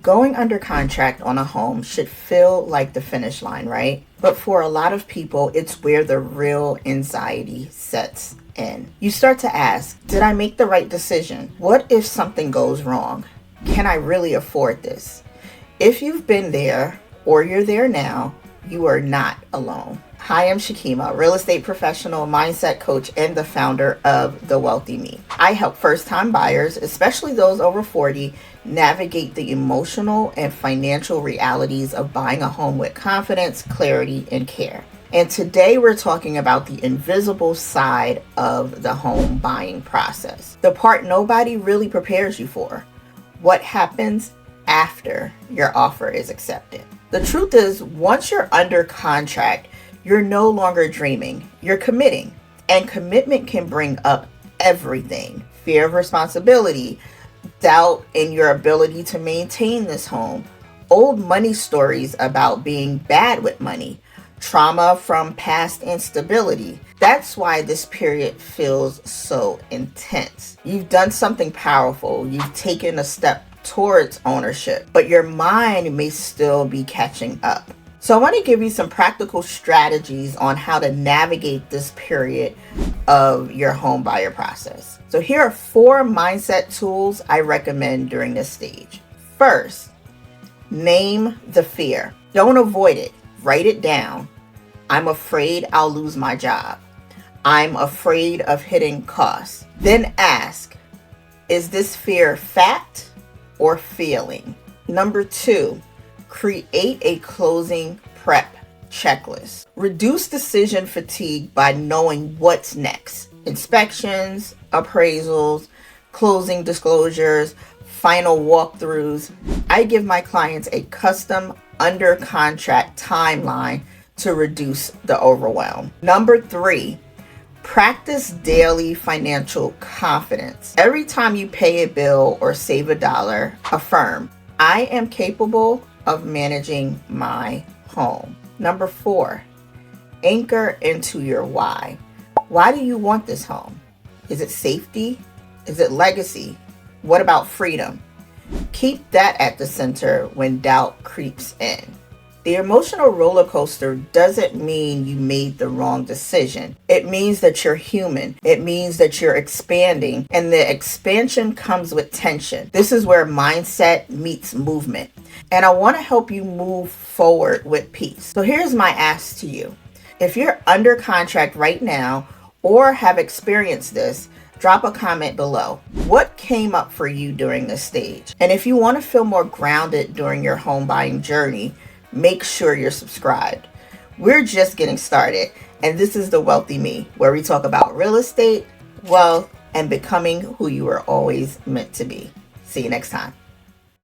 Going under contract on a home should feel like the finish line, right? But for a lot of people, it's where the real anxiety sets in. You start to ask, did I make the right decision? What if something goes wrong? Can I really afford this? If you've been there or you're there now, you are not alone. Hi, I'm Shakema, real estate professional, mindset coach, and the founder of The Wealthy Me. I help first-time buyers, especially those over 40, navigate the emotional and financial realities of buying a home with confidence, clarity, and care. And today we're talking about the invisible side of the home buying process, the part nobody really prepares you for. What happens after your offer is accepted? The truth is, once you're under contract, you're no longer dreaming, you're committing. And commitment can bring up everything: fear of responsibility, doubt in your ability to maintain this home, old money stories about being bad with money, trauma from past instability. That's why this period feels so intense. You've done something powerful, you've taken a step towards ownership, but your mind may still be catching up. So I want to give you some practical strategies on how to navigate this period of your home buyer process. So here are 4 mindset tools I recommend during this stage. First, name the fear. Don't avoid it. Write it down. I'm afraid I'll lose my job. I'm afraid of hitting costs. Then ask, is this fear fact or feeling? Number 2, create a closing prep checklist. Reduce decision fatigue by knowing what's next. Inspections, appraisals, closing disclosures, final walkthroughs. I give my clients a custom under contract timeline to reduce the overwhelm. Number 3, practice daily financial confidence. Every time you pay a bill or save a dollar, affirm, I am capable of managing my home. Number 4, anchor into your why. Why do you want this home? Is it safety? Is it legacy? What about freedom? Keep that at the center when doubt creeps in. The emotional roller coaster doesn't mean you made the wrong decision. It means that you're human. It means that you're expanding, and the expansion comes with tension. This is where mindset meets movement. And I want to help you move forward with peace. So here's my ask to you. If you're under contract right now or have experienced this, drop a comment below. What came up for you during this stage? And if you want to feel more grounded during your home buying journey, make sure you're subscribed. We're just getting started, and this is The Wealthy Me, where we talk about real estate, wealth, and becoming who you were always meant to be. See you next time.